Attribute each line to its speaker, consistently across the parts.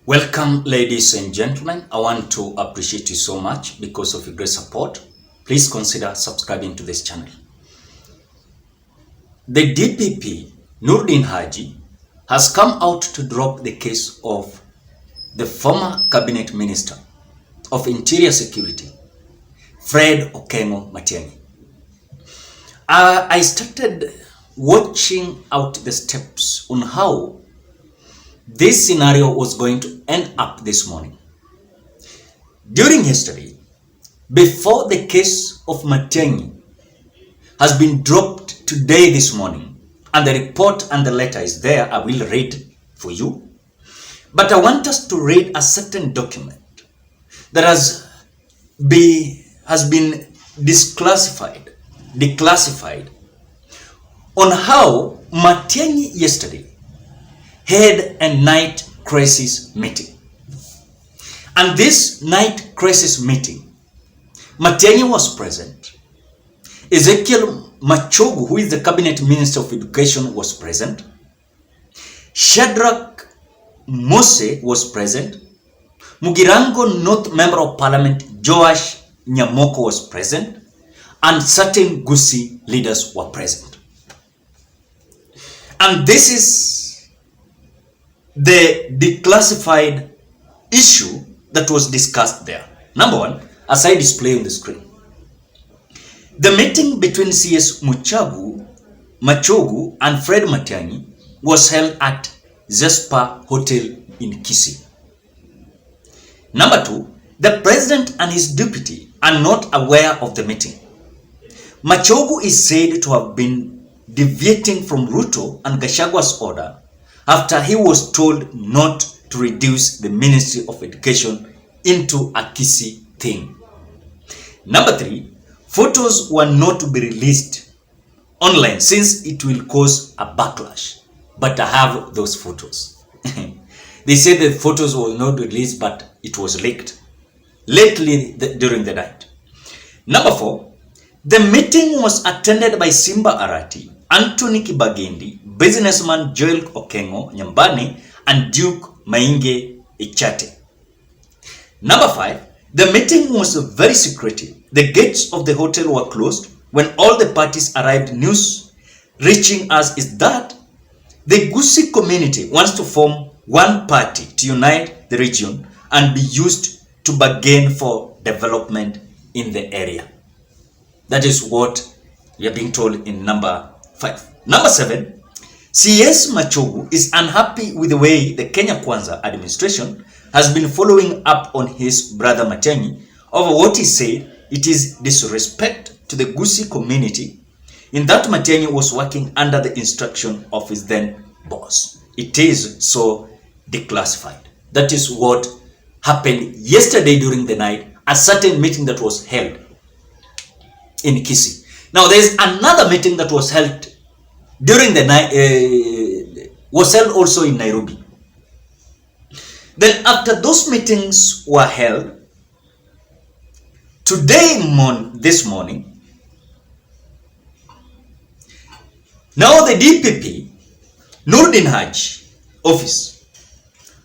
Speaker 1: Welcome, ladies and gentlemen. I want to appreciate you so much because of your great support. Please consider subscribing to this channel. The DPP, Noordin Haji, has come out to drop the case of the former cabinet minister of Interior Security, Fred Okengo Matiangi. I started watching out the steps on how this scenario was going to end up this morning. During history, before the case of Matiangi has been dropped today this morning, and the report and the letter is there, I will read for you. But I want us to read a certain document that has been declassified on how Matiangi yesterday had a night crisis meeting. And this night crisis meeting, Matiangi was present. Ezekiel Machogu, who is the cabinet minister of education, was present. Shadrach Mose was present. Mugirango North Member of Parliament Joash Nyamoko was present. And certain Gusii leaders were present. And this is the declassified issue that was discussed there. Number one, as I display on the screen, the meeting between CS Machogu and Fred Matiangi was held at Zespa Hotel in Kisii. Number two, the president and his deputy are not aware of the meeting. Machogu is said to have been deviating from Ruto and Gachagwa's order after he was told not to reduce the Ministry of Education into a Kisii thing. Number three, photos were not to be released online since it will cause a backlash. But I have those photos. They said the photos were not released, but it was leaked lately during the night. Number four, the meeting was attended by Simba Arati, Anthony Kibagendi, businessman Joel Okengo Nyambani, and Duke Mainge Ichate. Number five, the meeting was very secretive. The gates of the hotel were closed when all the parties arrived. News reaching us is that the Gusii community wants to form one party to unite the region and be used to bargain for development in the area. That is what we are being told in number 5. Number 7, CS Machogu is unhappy with the way the Kenya Kwanza administration has been following up on his brother Matiangi over what he said it is disrespect to the Gusii community in that Matiangi was working under the instruction of his then boss. It is so declassified. That is what happened yesterday during the night, a certain meeting that was held in Kisii. Now there is another meeting that was held during the night, was held also in Nairobi. Then after those meetings were held, this morning, now the DPP, Noordin Haji office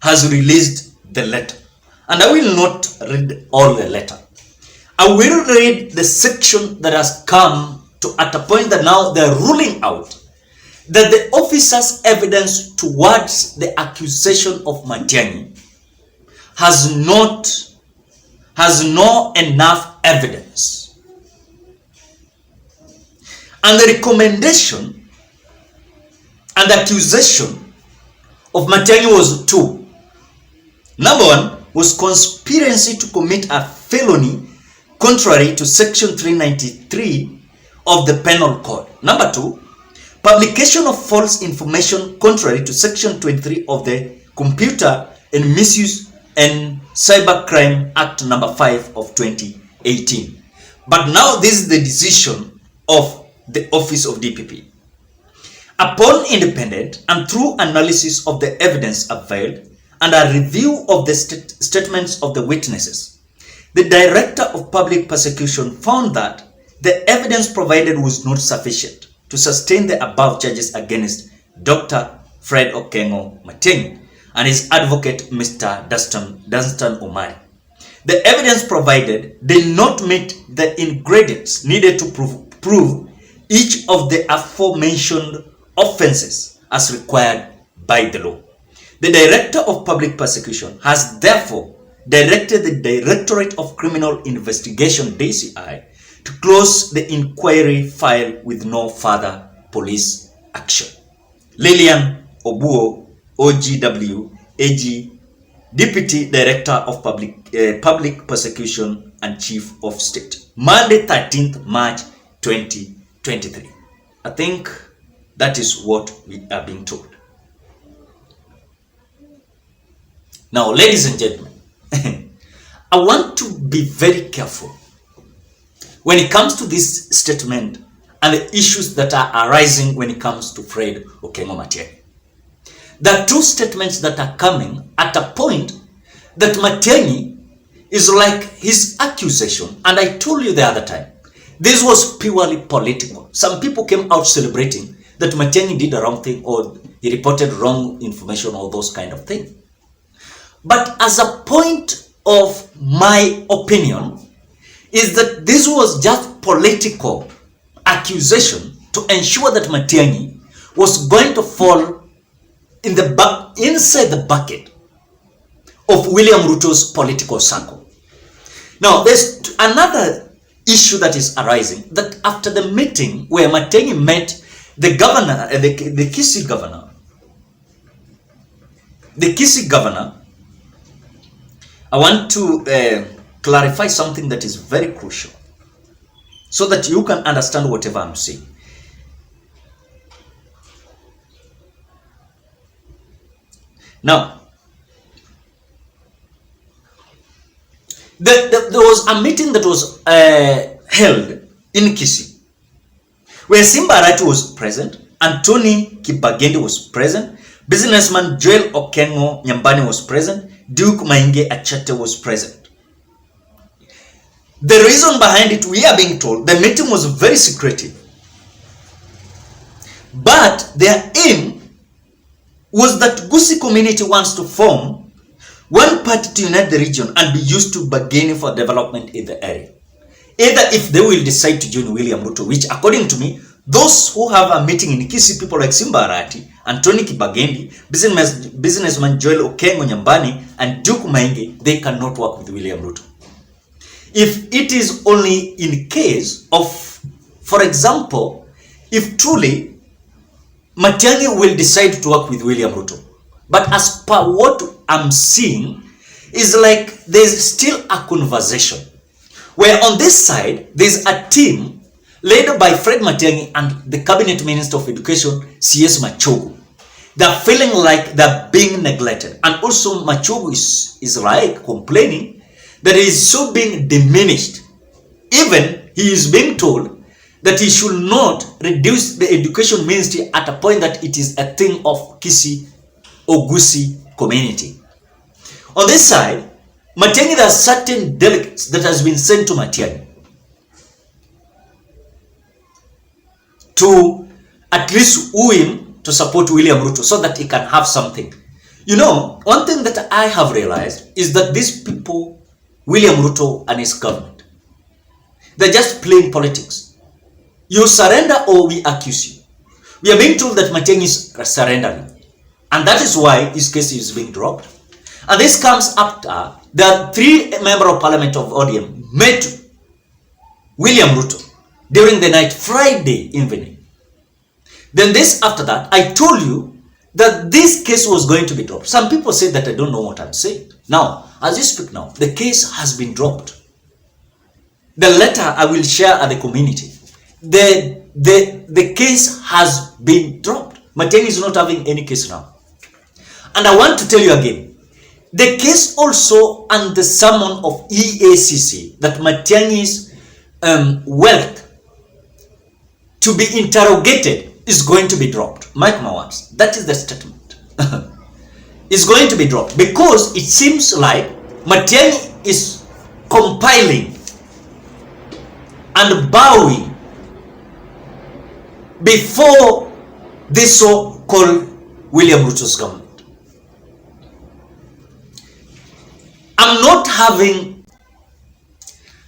Speaker 1: has released the letter. And I will not read all the letter. I will read the section that has come to at a point that now they're ruling out that the officer's evidence towards the accusation of Matiangi has no enough evidence. And the recommendation and the accusation of Matiangi was two. Number one was conspiracy to commit a felony contrary to section 393 of the Penal Code. Number two, publication of false information contrary to section 23 of the Computer and Misuse and Cybercrime Act number 5 of 2018. But now this is the decision of the office of DPP. Upon independent and through analysis of the evidence availed and a review of the statements of the witnesses, the Director of Public Prosecution found that the evidence provided was not sufficient to sustain the above charges against Dr. Fred Okengo Matiangi and his advocate, Mr. Dunstan Omari. The evidence provided did not meet the ingredients needed to prove each of the aforementioned offenses as required by the law. The Director of Public Prosecution has therefore directed the Directorate of Criminal Investigation (DCI) to close the inquiry file with no further police action. Lillian Obuo, OGW, AG, Deputy Director of Public Prosecution and Chief of State. Monday, 13th March 2023. I think that is what we are being told. Now, ladies and gentlemen, I want to be very careful when it comes to this statement and the issues that are arising when it comes to Fred Okengo Matiangi. There are two statements that are coming at a point that Matiangi is like his accusation, and I told you the other time, this was purely political. Some people came out celebrating that Matiangi did a wrong thing or he reported wrong information or those kind of things. But as a point of my opinion is that this was just political accusation to ensure that Matiangi was going to fall in the inside the bucket of William Ruto's political circle. Now, there's another issue that is arising, that after the meeting where Matiangi met the governor, the Kisii governor, I want to clarify something that is very crucial so that you can understand whatever I'm saying. Now, there was a meeting that was held in Kisii where Simba Arati was present, Anthony Kibagendi was present, businessman Joel Okengo Nyambani was present, Duke Mainge Achate was present. The reason behind it, we are being told, the meeting was very secretive. But their aim was that Gusii community wants to form one party to unite the region and be used to bargaining for development in the area. Either if they will decide to join William Ruto, which according to me, those who have a meeting in Kisii, people like Simba Arati, Anthony Kibagendi, businessman Joel Okengo Nyambani, and Duke Mainge, they cannot work with William Ruto. If it is only in case of, for example, if truly Matiangi will decide to work with William Ruto. But as per what I'm seeing, is like there's still a conversation where on this side, there's a team led by Fred Matiangi and the Cabinet Minister of Education, CS Machogu. They're feeling like they're being neglected. And also Machogu is like complaining that he is so being diminished. Even he is being told that he should not reduce the education ministry at a point that it is a thing of Kisii or Gusii community. On this side, Matiangi, there are certain delegates that has been sent to Matiangi to at least woo him to support William Ruto so that he can have something. You know, one thing that I have realized is that these people, William Ruto and his government, they're just playing politics. You surrender or we accuse you. We are being told that Matiangi is surrendering. And that is why his case is being dropped. And this comes after the 3 members of parliament of ODM met William Ruto during the night, Friday evening. Then this after that, I told you that this case was going to be dropped. Some people say that I don't know what I'm saying. Now, as you speak now, the case has been dropped. The letter I will share at the community. The case has been dropped. Matiangi is not having any case now. And I want to tell you again, the case also and the summon of EACC that Matiangi's wealth to be interrogated is going to be dropped. Mark my words. That is the statement. Is going to be dropped because it seems like Matiangi is compiling and bowing before this so-called William Ruto's government. I'm not having,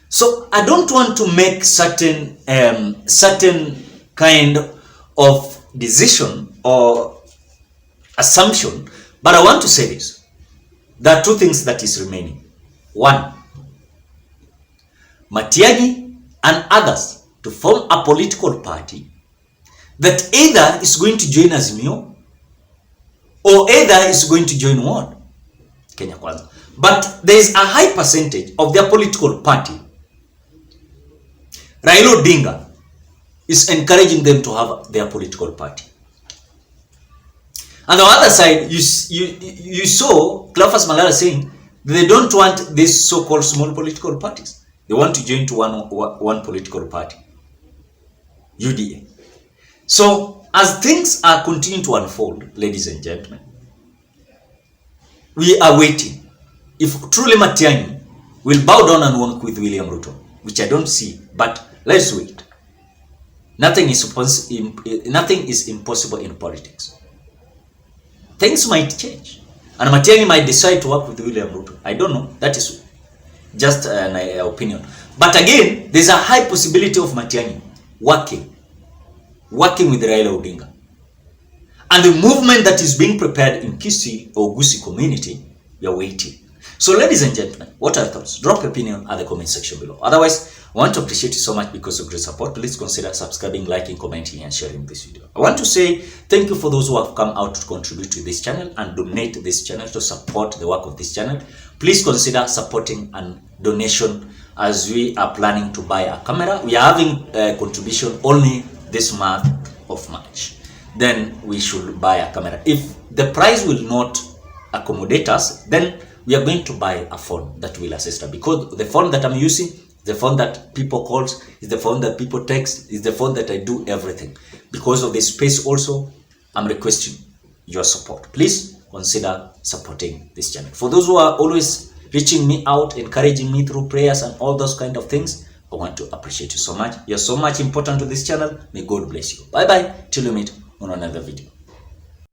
Speaker 1: so I don't want to make certain kind of decision or assumption, but I want to say this. There are two things that is remaining. One, Matiangi and others to form a political party that either is going to join Azimio or either is going to join what? Kenya Kwanza. But there is a high percentage of their political party. Raila Odinga is encouraging them to have their political party. On the other side, you saw Cleophas Malala saying they don't want these so-called small political parties. They want to join to one political party, UDA. So as things are continuing to unfold, ladies and gentlemen, we are waiting. If truly Matiangi will bow down and work with William Ruto, which I don't see, but let's wait. Nothing is impossible in politics. Things might change, and Matiangi might decide to work with William Ruto. I don't know. That is just an opinion. But again, there's a high possibility of Matiangi working with Raila Odinga. And the movement that is being prepared in Kisii or Gusii community, we are waiting. So ladies and gentlemen, what are your thoughts? Drop your opinion at the comment section below. Otherwise, I want to appreciate you so much because of great support. Please consider subscribing, liking, commenting, and sharing this video. I want to say thank you for those who have come out to contribute to this channel and donate this channel to support the work of this channel. Please consider supporting and donation as we are planning to buy a camera. We are having a contribution only this month of March. Then we should buy a camera. If the price will not accommodate us, then we are going to buy a phone that will assist us, because the phone that I'm using, the phone that people calls, is the phone that people text, is the phone that I do everything. Because of the space also, I'm requesting your support. Please consider supporting this channel. For those who are always reaching me out, encouraging me through prayers and all those kind of things, I want to appreciate you so much. You're so much important to this channel. May God bless you. Bye bye till we meet on another video.